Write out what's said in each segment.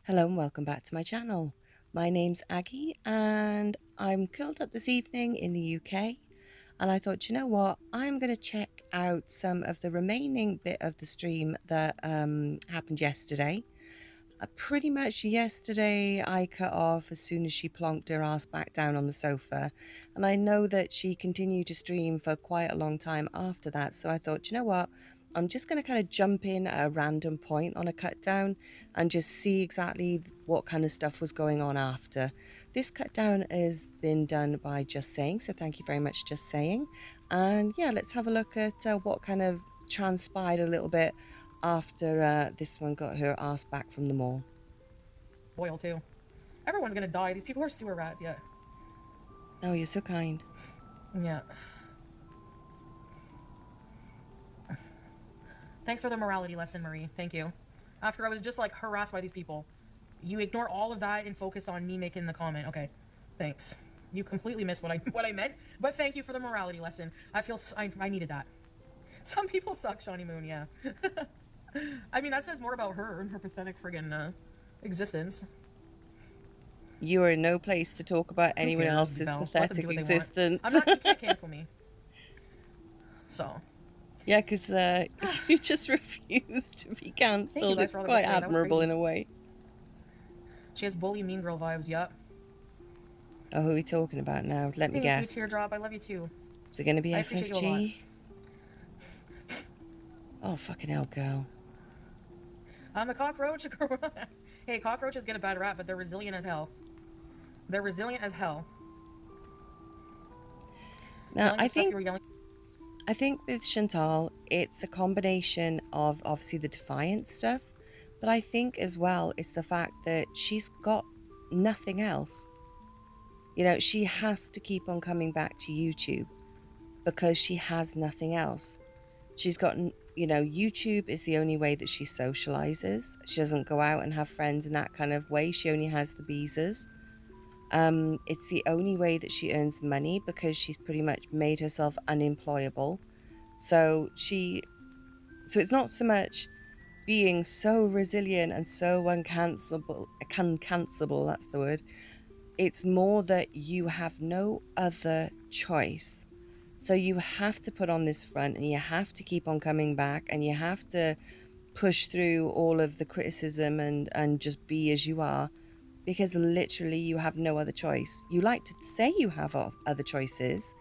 Hello and welcome back to my channel. My name's Aggie and I'm curled up this evening in the UK, and I thought, you know what, I'm going to check out some of the remaining bit of the stream that happened yesterday. Pretty much yesterday I cut off as soon as she plonked her ass back down on the sofa, and I know that she continued to stream for quite a long time after that, so I thought, you know what, I'm just going to kind of jump in at a random point on a cut down and just see exactly what kind of stuff was going on after. This cut down has been done by Just Saying, so thank you very much, Just Saying. And yeah, let's have a look at what kind of transpired a little bit after this one got her ass back from the mall. Boil too. Everyone's gonna die. These people are sewer rats. Yeah. Oh, you're so kind. Yeah. Thanks for the morality lesson, Marie. Thank you. After I was just like harassed by these people, you ignore all of that and focus on me making the comment. Okay. Thanks. You completely missed what I meant, but thank you for the morality lesson. I needed that. Some people suck, Shawnee Moon. Yeah. I mean, that says more about her and her pathetic friggin' existence. You are in no place to talk about anyone else's pathetic existence. I'm not. You can't cancel me. So. Yeah, because you just refuse to be cancelled. It's quite admirable in a way. She has bully mean girl vibes. Yup. Oh, who are we talking about now? Let me guess. Thank you, Teardrop. I love you too. Is it going to be FFG? Oh, fucking hell, girl. I'm a cockroach. Hey, cockroaches get a bad rap, but they're resilient as hell. They're resilient as hell. Now, I think with Chantal, it's a combination of obviously the defiant stuff, but I think as well it's the fact that she's got nothing else. You know, she has to keep on coming back to YouTube because she has nothing else. She's got, you know, YouTube is the only way that she socializes. She doesn't go out and have friends in that kind of way. She only has the beezers. It's the only way that she earns money because she's pretty much made herself unemployable. So it's not so much being so resilient and so uncancelable, that's the word. It's more that you have no other choice. So you have to put on this front and you have to keep on coming back and you have to push through all of the criticism and just be as you are, because literally you have no other choice. You like to say you have other choices,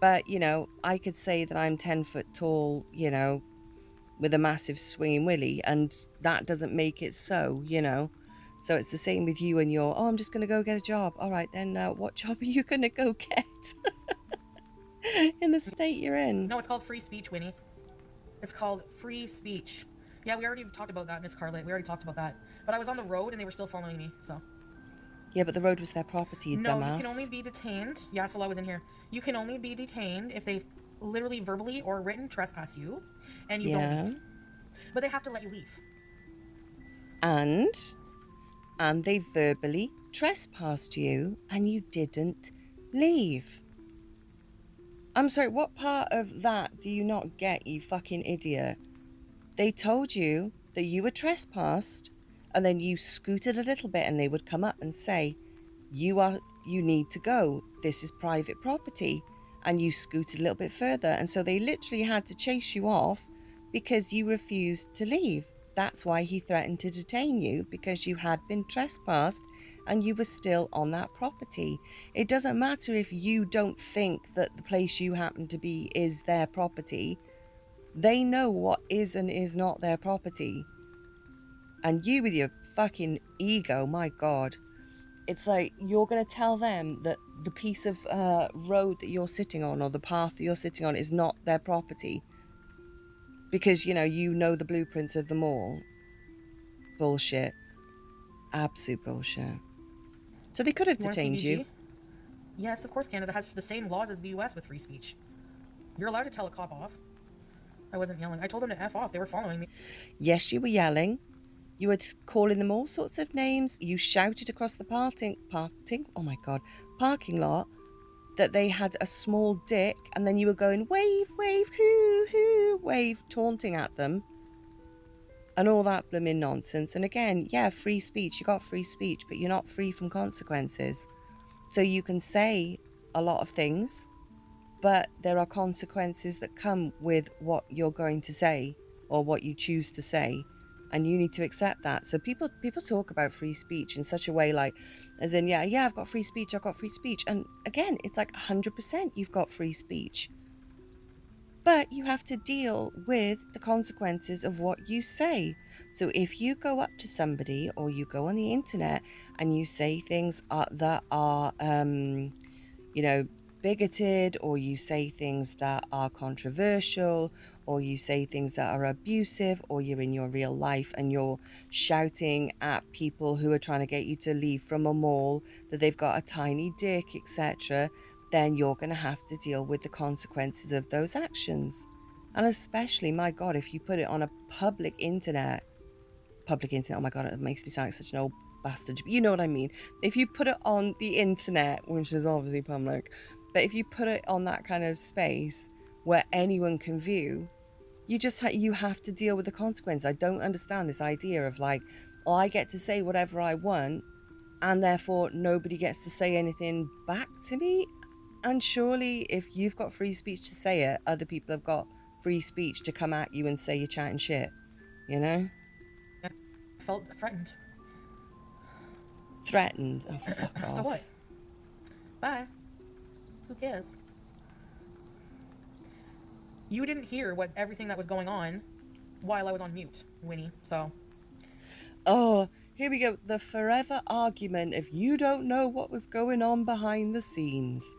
but, you know, I could say that I'm 10 foot tall, you know, with a massive swinging willy, and that doesn't make it so, you know. So it's the same with you and your, oh, I'm just going to go get a job. All right, then what job are you going to go get in the state you're in? No, it's called free speech, Winnie. It's called free speech. Yeah, we already talked about that, Miss Carlet. We already talked about that. But I was on the road and they were still following me, so. Yeah, but the road was their property, you dumbass. No, you can only be detained. Yeah, so I was in here. You can only be detained if they literally, verbally, or written trespass you, and you don't leave. But they have to let you leave. And they verbally trespassed you, and you didn't leave. I'm sorry, what part of that do you not get, you fucking idiot? They told you that you were trespassed, and then you scooted a little bit and they would come up and say, you need to go. This is private property. And you scooted a little bit further. And so they literally had to chase you off because you refused to leave. That's why he threatened to detain you, because you had been trespassed and you were still on that property. It doesn't matter if you don't think that the place you happen to be is their property. They know what is and is not their property. And you with your fucking ego, my God. It's like you're going to tell them that the piece of road that you're sitting on or the path that you're sitting on is not their property because, you know the blueprints of them all. Bullshit. Absolute bullshit. So they could have detained you. Yes, of course Canada has the same laws as the US with free speech. You're allowed to tell a cop off. I wasn't yelling. I told them to F off. They were following me. Yes, you were yelling. You were calling them all sorts of names. You shouted across the parking lot that they had a small dick, and then you were going, wave, wave, hoo, hoo, wave, taunting at them. and all that blooming nonsense. And again, yeah, free speech, you got free speech, but you're not free from consequences. So you can say a lot of things, but there are consequences that come with what you're going to say or what you choose to say, and you need to accept that. So people talk about free speech in such a way, like, as in, yeah, I've got free speech, and again, it's like 100% you've got free speech, but you have to deal with the consequences of what you say. So if you go up to somebody or you go on the internet and you say things that are you know, bigoted, or you say things that are controversial, or you say things that are abusive, or you're in your real life and you're shouting at people who are trying to get you to leave from a mall that they've got a tiny dick, etc., then you're going to have to deal with the consequences of those actions. And especially, my God, if you put it on a public internet, oh my God, it makes me sound like such an old bastard, but you know what I mean. If you put it on the internet, which is obviously public, but if you put it on that kind of space where anyone can view, you have to deal with the consequence. I don't understand this idea of like, oh, I get to say whatever I want and therefore nobody gets to say anything back to me. And surely if you've got free speech to say it, other people have got free speech to come at you and say you're chatting shit, you know? I felt threatened. Threatened? Oh, fuck off. So what? Bye. Who cares? You didn't hear everything that was going on while I was on mute, Winnie, so. Oh, here we go. The forever argument if you don't know what was going on behind the scenes.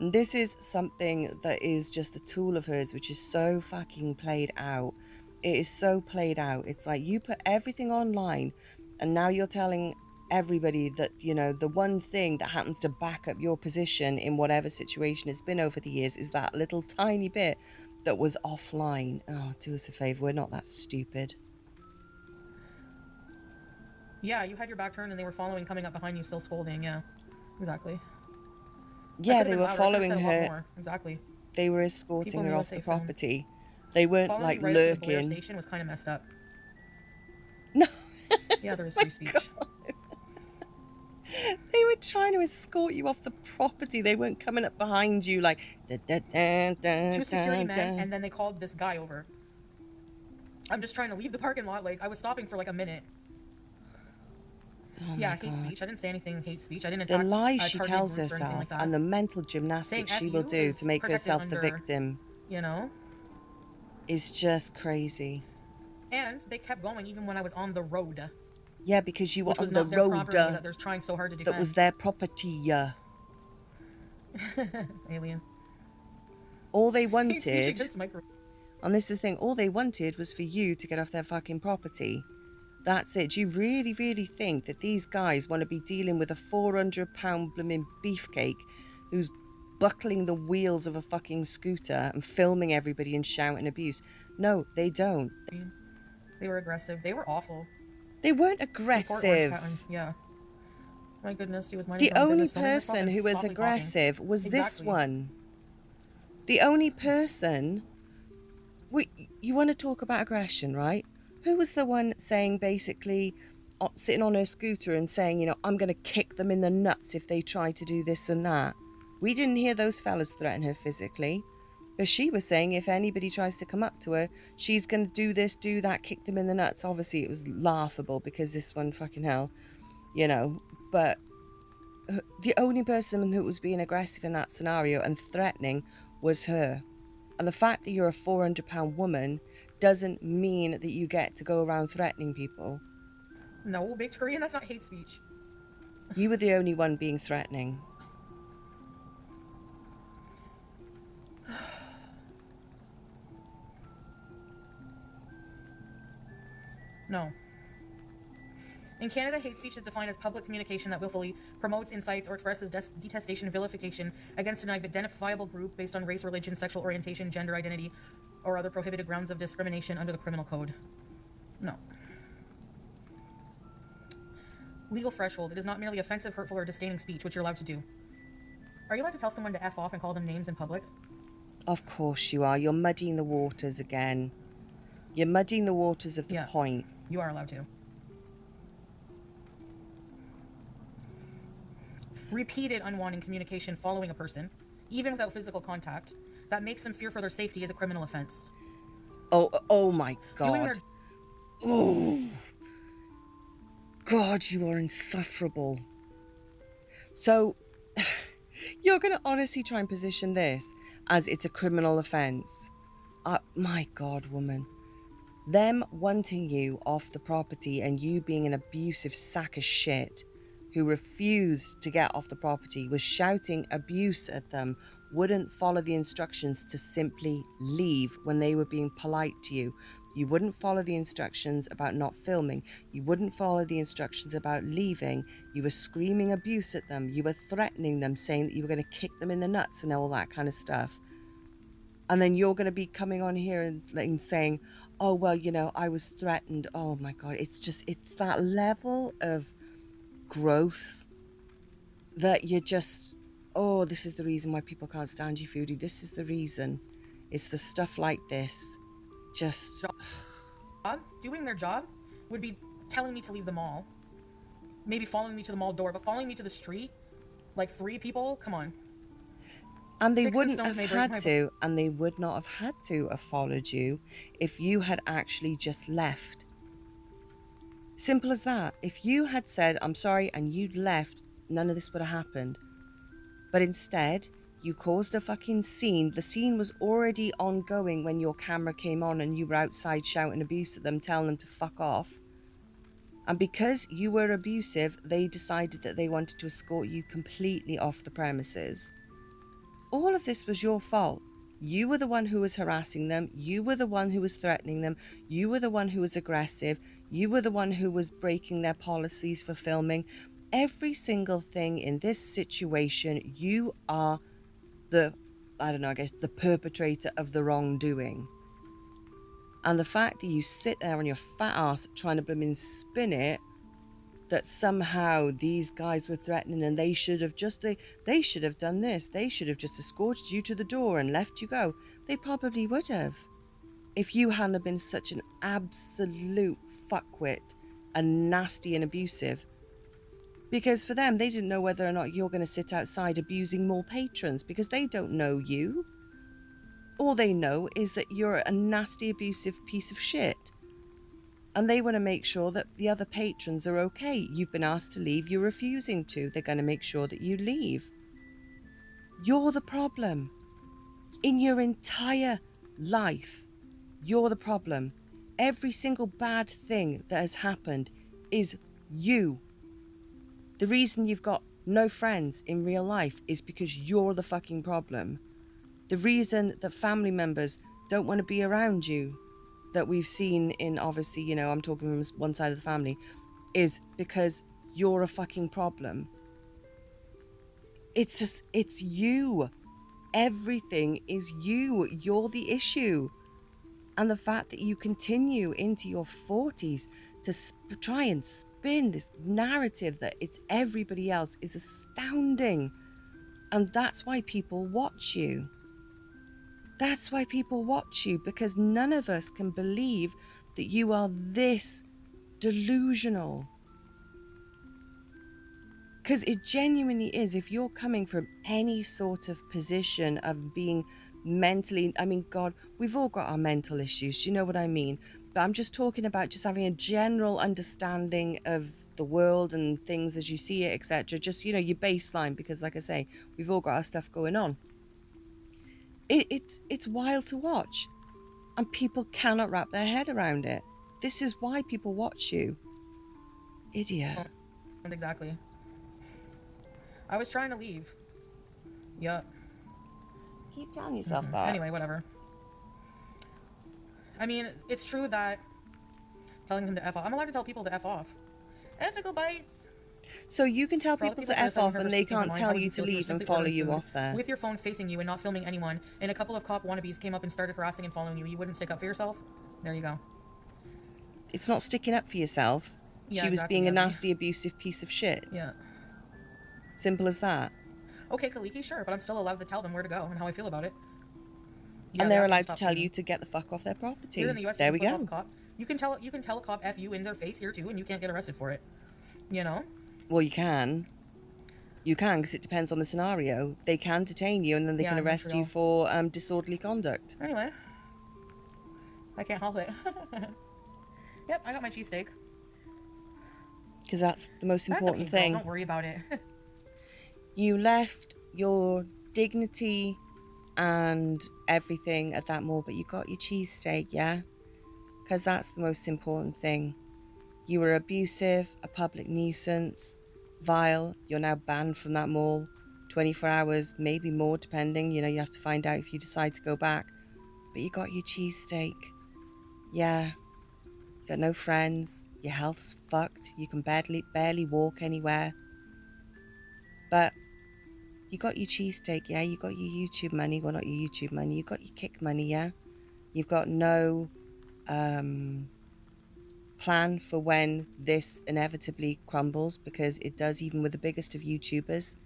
And this is something that is just a tool of hers, which is so fucking played out. It is so played out. It's like you put everything online and now you're telling everybody that, you know, the one thing that happens to back up your position in whatever situation it's been over the years is that little tiny bit that was offline. Oh, do us a favor. We're not that stupid. Yeah, you had your back turned and they were following, coming up behind you, still scolding. Yeah, exactly. Yeah, they were following her. Exactly. They were escorting her off the property. They weren't following like right lurking. To the Blair station was kind of messed up. No. Yeah, there is free speech. They were trying to escort you off the property. They weren't coming up behind you like da, da, da, da, two security men, and then they called this guy over. I'm just trying to leave the parking lot. Like, I was stopping for like a minute. Oh yeah, hate speech. I didn't say anything hate speech. I didn't attack. The lies she tells herself like and the mental gymnastics she will do to make herself the victim, you know, is just crazy. And they kept going even when I was on the road. Yeah, because you were on the road that they're trying so hard to defend. That was their property. Alien. All they wanted, and this is the thing, all they wanted was for you to get off their fucking property. That's it. Do you really, really think that these guys want to be dealing with a 400-pound blooming beefcake who's buckling the wheels of a fucking scooter and filming everybody and shouting abuse? No, they don't. They were aggressive. They were awful. They weren't aggressive. Yeah. My goodness, he was the only person who was aggressive was this one. The only person... You want to talk about aggression, right? Who was the one saying, basically, sitting on her scooter and saying, you know, I'm going to kick them in the nuts if they try to do this and that? We didn't hear those fellas threaten her physically. But she was saying if anybody tries to come up to her, she's going to do this, do that, kick them in the nuts. Obviously, it was laughable because this one, fucking hell, you know. But the only person who was being aggressive in that scenario and threatening was her. And the fact that you're a 400-pound woman doesn't mean that you get to go around threatening people. No, Victorian, that's not hate speech. You were the only one being threatening. No. In Canada, hate speech is defined as public communication that willfully promotes, incites, or expresses detestation, vilification against an identifiable group based on race, religion, sexual orientation, gender identity, or other prohibited grounds of discrimination under the criminal code. No. Legal threshold. It is not merely offensive, hurtful, or disdaining speech, which you're allowed to do. Are you allowed to tell someone to F off and call them names in public? Of course you are. You're muddying the waters again. You're muddying the waters of the point. You are allowed to. Repeated unwanted communication following a person, even without physical contact, that makes them fear for their safety is a criminal offense. Oh my Doing God. their Oh, God, you are insufferable. So, you're going to honestly try and position this as it's a criminal offence? My God, woman. Them wanting you off the property and you being an abusive sack of shit who refused to get off the property, was shouting abuse at them, wouldn't follow the instructions to simply leave when they were being polite to you. You wouldn't follow the instructions about not filming. You wouldn't follow the instructions about leaving. You were screaming abuse at them. You were threatening them, saying that you were going to kick them in the nuts and all that kind of stuff. And then you're going to be coming on here and saying, oh, well, you know, I was threatened. Oh my God, it's that level of gross that you're just, oh, this is the reason why people can't stand you, Foodie. This is the reason. It's for stuff like this. Just doing their job would be telling me to leave the mall. Maybe following me to the mall door, but following me to the street, like 3 people, come on. And they Sticks and wouldn't stones have may break had my to, and they would not have had to have followed you if you had actually just left. Simple as that. If you had said, I'm sorry, and you'd left, none of this would have happened. But instead, you caused a fucking scene. The scene was already ongoing when your camera came on and you were outside shouting abuse at them, telling them to fuck off. And because you were abusive, they decided that they wanted to escort you completely off the premises. All of this was your fault. You were the one who was harassing them. You were the one who was threatening them. You were the one who was aggressive. You were the one who was breaking their policies for filming. Every single thing in this situation, you are the perpetrator of the wrongdoing. And the fact that you sit there on your fat ass trying to blooming spin it, that somehow these guys were threatening and they should have they should have done this. They should have just escorted you to the door and left you go. They probably would have. If you hadn't been such an absolute fuckwit and nasty and abusive. Because for them, they didn't know whether or not you're going to sit outside abusing more patrons because they don't know you. All they know is that you're a nasty, abusive piece of shit. And they want to make sure that the other patrons are okay. You've been asked to leave, you're refusing to. They're going to make sure that you leave. You're the problem. In your entire life, you're the problem. Every single bad thing that has happened is you. The reason you've got no friends in real life is because you're the fucking problem. The reason that family members don't want to be around you, that we've seen in, obviously, you know, I'm talking from one side of the family, is because you're a fucking problem. It's you. Everything is you. You're the issue. And the fact that you continue into your 40s to try and spin this narrative that it's everybody else is astounding. And that's why people watch you. That's why people watch you, because none of us can believe that you are this delusional. Because it genuinely is. If you're coming from any sort of position of being mentally, I mean, God, we've all got our mental issues, you know what I mean? But I'm just talking about just having a general understanding of the world and things as you see it, etc. Just, you know, your baseline, because like I say, we've all got our stuff going on. It's wild to watch, and people cannot wrap their head around it. This is why people watch you. Idiot. Exactly. I was trying to leave. Yup. Keep telling yourself that. Anyway, whatever. I mean, it's true that telling them to F off. I'm allowed to tell people to F off. Ethical bites. So you can tell people to F off and they can't tell you to leave and follow you off there. With your phone facing you and not filming anyone, and a couple of cop wannabes came up and started harassing and following you, you wouldn't stick up for yourself? There you go. It's not sticking up for yourself. Yeah, she was exactly, being a Yazzie. nasty, abusive piece of shit. Yeah. Simple as that. Okay, Kaliki, sure, but I'm still allowed to tell them where to go and how I feel about it. Yeah, And they're they allowed to stop tell filming. you to get the fuck off their property. Here in the US, There you we can flip go. off a cop. You can tell a cop F you in their face here too, and you can't get arrested for it. You know? Well, you can. You can, because it depends on the scenario. They can detain you, and then they can arrest you for disorderly conduct. Anyway, I can't help it. Yep, I got my cheesesteak. Because that's the most important thing. Don't worry about it. You left your dignity and everything at that mall, but you got your cheesesteak, yeah? Because that's the most important thing. You were abusive, a public nuisance, vile. You're now banned from that mall. 24 hours, maybe more, depending. You know, you have to find out if you decide to go back. But you got your cheesesteak. Yeah. You got no friends. Your health's fucked. You can barely walk anywhere. But you got your cheesesteak, yeah? You got your YouTube money. Well, not your YouTube money. You got your kick money, yeah? You've got no plan for when this inevitably crumbles, because it does, even with the biggest of YouTubers.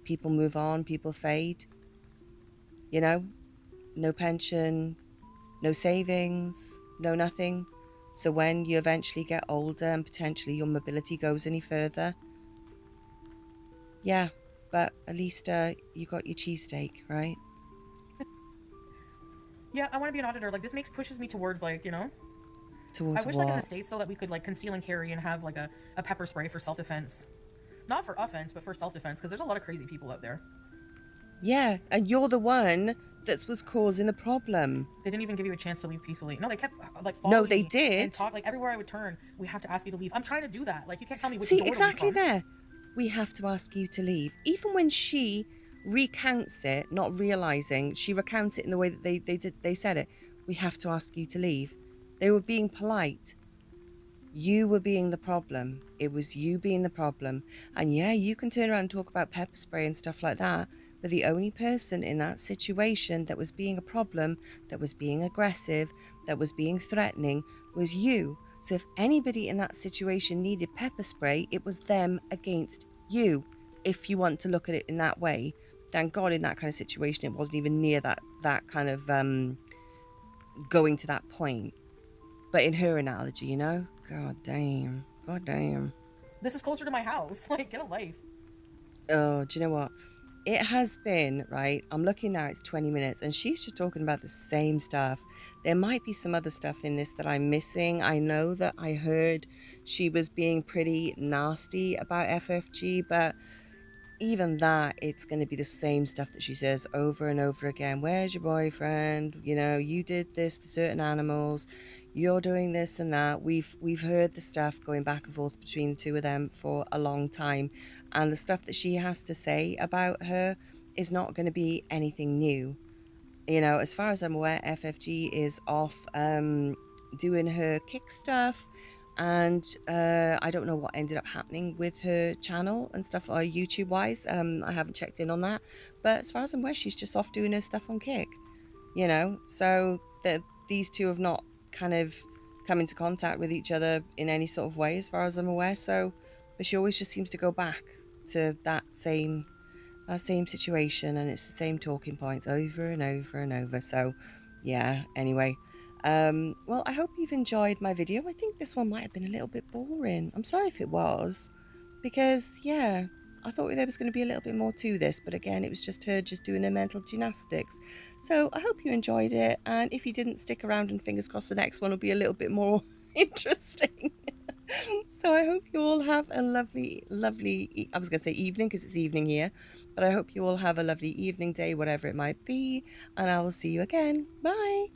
People move on, people fade. You know? No pension, no savings, no nothing. So when you eventually get older and potentially your mobility goes any further, yeah, but at least you got your cheesesteak, right? Yeah, I want to be an auditor. Like, this pushes me towards, like, you know? Towards I wish, what? like, in the States, though, that we could, like, conceal and carry and have, like, a pepper spray for self-defense. Not for offense, but for self-defense, because there's a lot of crazy people out there. Yeah, and you're the one that was causing the problem. They didn't even give you a chance to leave peacefully. No, they kept, like, No, following they me did. and talk, like, everywhere I would turn, we have to ask you to leave. I'm trying to do that. Like, you can't tell me which See, door exactly to leave there. We have to ask you to leave. Even when she recounts it, not realizing, she recounts it in the way that they said it. We have to ask you to leave. They were being polite. You were being the problem. It was you being the problem. And yeah, you can turn around and talk about pepper spray and stuff like that, but the only person in that situation that was being a problem, that was being aggressive, that was being threatening, was you. So if anybody in that situation needed pepper spray, it was them against you, if you want to look at it in that way. Thank God in that kind of situation it wasn't even near that kind of going to that point. But in her analogy, you know? God damn. God damn. This is closer to my house. Like, get a life. Oh, do you know what? It has been, right? I'm looking now, it's 20 minutes, and she's just talking about the same stuff. There might be some other stuff in this that I'm missing. I know that I heard she was being pretty nasty about FFG, but even that, it's going to be the same stuff that she says over and over again. Where's your boyfriend? You know, you did this to certain animals. You're doing this and that. We've heard the stuff going back and forth between the two of them for a long time. And the stuff that she has to say about her is not going to be anything new. You know, as far as I'm aware, FFG is off doing her kick stuff. And I don't know what ended up happening with her channel and stuff, or YouTube wise. I haven't checked in on that, but as far as I'm aware, she's just off doing her stuff on Kick, you know. So these two have not kind of come into contact with each other in any sort of way, as far as I'm aware. So, but she always just seems to go back to that same situation, and it's the same talking points over and over and over. So, yeah. Anyway. Well, I hope you've enjoyed my video. I think this one might have been a little bit boring. I'm sorry if it was, because yeah, I thought there was going to be a little bit more to this, but again, it was just her just doing her mental gymnastics. So I hope you enjoyed it, and if you didn't, stick around and fingers crossed the next one will be a little bit more interesting. So I hope you all have a lovely, I was going to say evening because it's evening here, but I hope you all have a lovely evening, day, whatever it might be, and I will see you again. Bye.